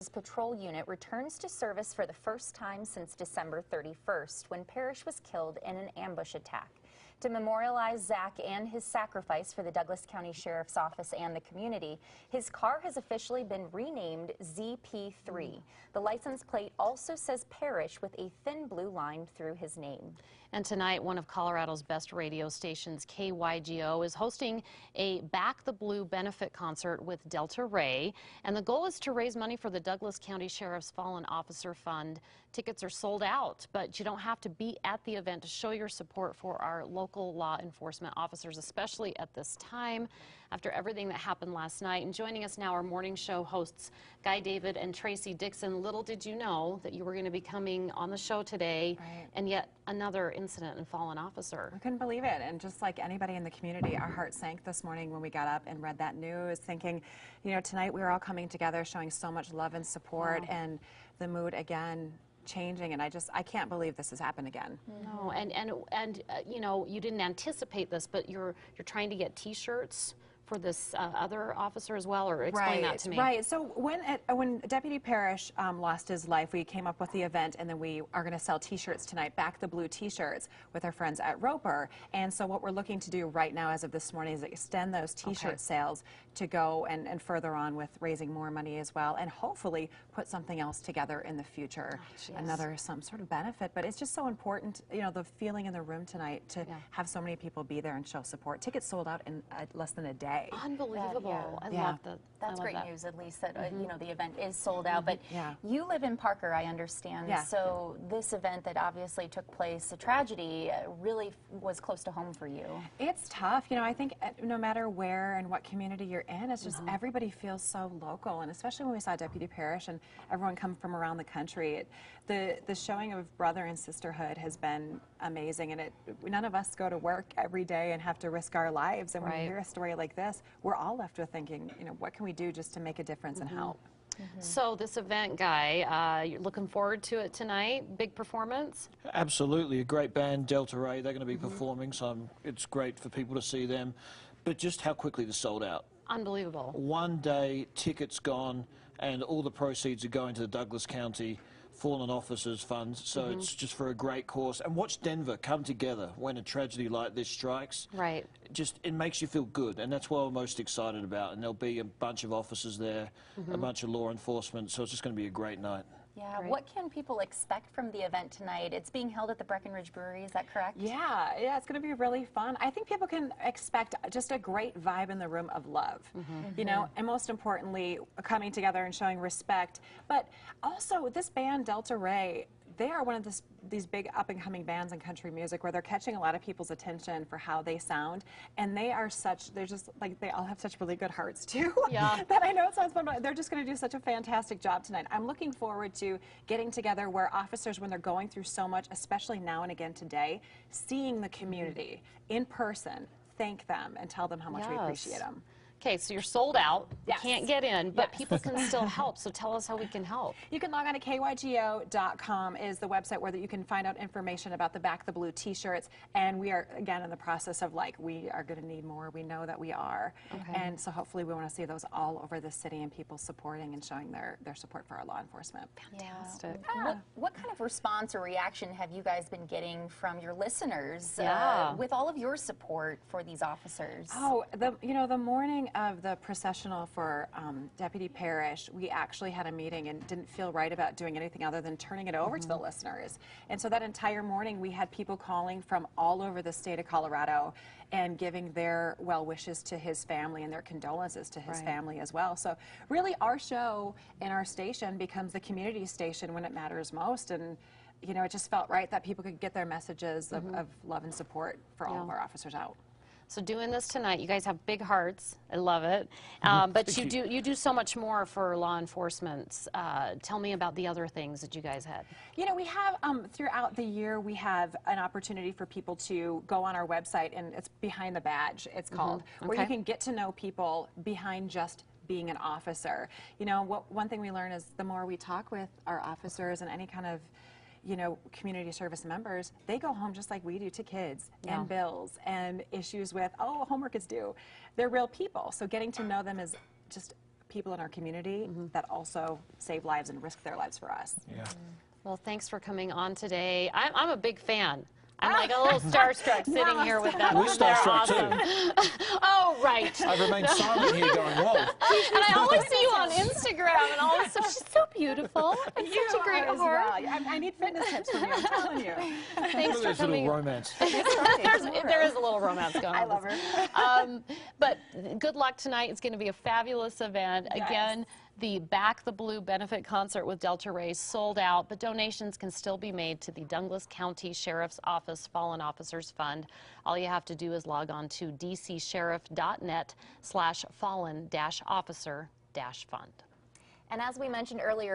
His patrol unit returns to service for the first time since December 31st, when Parrish was killed in an ambush attack. To memorialize Zach and his sacrifice for the Douglas County Sheriff's Office and the community, his car has officially been renamed ZP3. The license plate also says Parrish with a thin blue line through his name. And tonight, one of Colorado's best radio stations, KYGO, is hosting a Back the Blue benefit concert with Delta Ray. And the goal is to raise money for the Douglas County Sheriff's Fallen Officer Fund. Tickets are sold out, but you don't have to be at the event to show your support for our local law enforcement officers, especially at this time after everything that happened last night. And joining us now are morning show hosts Guy David and Tracy Dixon. Little did you know that you were going to be coming on the show today, and yet another incident and fallen officer. I couldn't believe it, and just like anybody in the community, our heart sank this morning when we got up and read that news, thinking, you know, tonight we were all coming together, showing so much love and support, and the mood again changing, and I can't believe this has happened again. No, and you know, you didn't anticipate this, but you're trying to get T-shirts for this other officer as well, or explain that to me. Right. So when Deputy Parrish lost his life, we came up with the event, and then we are going to sell T-shirts tonight, Back the Blue T-shirts, with our friends at Roper. And so what we're looking to do right now, as of this morning, is extend those T-shirt sales to go and further on with raising more money as well, and hopefully put something else together in the future, some sort of benefit. But it's just so important, you know, the feeling in the room tonight to have so many people be there and show support. Tickets sold out in less than a day. Unbelievable. I love that. That's great news, at least, that you know, the event is sold out. But you live in Parker, I understand. So this event that obviously took place, a tragedy, really was close to home for you. It's tough. You know, I think no matter where and what community you're in, it's just everybody feels so local, and especially when we saw Deputy Parrish and everyone come from around the country. The showing of brother and sisterhood has been amazing, and none of us go to work every day and have to risk our lives, and when we hear a story like this, we're all left with thinking, you know, what can we do just to make a difference and help? So this event, Guy, you're looking forward to it tonight? Big performance? Absolutely. A great band, Delta Ray. They're going to be performing, so it's great for people to see them. But just how quickly they're sold out. Unbelievable. One day, tickets gone, and all the proceeds are going to the Douglas County Fallen Officers Fund, so it's just for a great cause. And watch Denver come together when a tragedy like this strikes. Right. It makes you feel good, and that's what we're most excited about. And there'll be a bunch of officers there, a bunch of law enforcement, so it's just going to be a great night. Yeah, what can people expect from the event tonight? It's being held at the Breckenridge Brewery, is that correct? Yeah, it's going to be really fun. I think people can expect just a great vibe in the room of love, you know, and most importantly, coming together and showing respect. But also, this band, Delta Ray, they are one of these big up-and-coming bands in country music where they're catching a lot of people's attention for how they sound, and they're just like, they all have such really good hearts too. That I know it sounds fun, but they're just going to do such a fantastic job tonight. I'm looking forward to getting together where officers, when they're going through so much, especially now and again today, seeing the community in person, thank them and tell them how much we appreciate them. Okay, so you're sold out. You can't get in, but people can still help. So tell us how we can help. You can log on to KYGO.com is the website where you can find out information about the Back the Blue T-shirts. And we are, again, in the process of, like, we are going to need more. We know that we are. And so hopefully we want to see those all over the city and people supporting and showing their support for our law enforcement. Fantastic. What kind of response or reaction have you guys been getting from your listeners with all of your support for these officers? Oh, you know, the morning of the processional for Deputy Parrish, we actually had a meeting and didn't feel right about doing anything other than turning it over to the listeners. And so that entire morning we had people calling from all over the state of Colorado and giving their well wishes to his family and their condolences to his family as well. So really our show and our station becomes the community station when it matters most. And you know, it just felt right that people could get their messages of love and support for all of our officers out. So doing this tonight, you guys have big hearts. I love it. But you do so much more for law enforcement. Tell me about the other things that you guys had. You know, we have throughout the year we have an opportunity for people to go on our website, and it's Behind the Badge, it's called, where you can get to know people behind just being an officer. You know, one thing we learn is the more we talk with our officers and any kind of community service members, they go home just like we do to kids and bills and issues with, oh, homework is due. They're real people. So getting to know them is just people in our community that also save lives and risk their lives for us. Yeah. Well, thanks for coming on today. I'm a big fan. I'm like a little starstruck sitting here with them. We're starstruck too. Oh, right. I've remained silent here going, whoa. And I always see you on Instagram and all this stuff. She's so beautiful. And You such a great are as heart. well. I need fitness tips from you, I'm telling you. Thanks Look for at this little coming. romance. There is a little romance going on. I love her. But good luck tonight. It's going to be a fabulous event. Yes. Again, the Back the Blue benefit concert with Delta Ray sold out, but donations can still be made to the Douglas County Sheriff's Office Fallen Officers Fund. All you have to do is log on to dcsheriff.net/fallen-officer-fund. And as we mentioned earlier,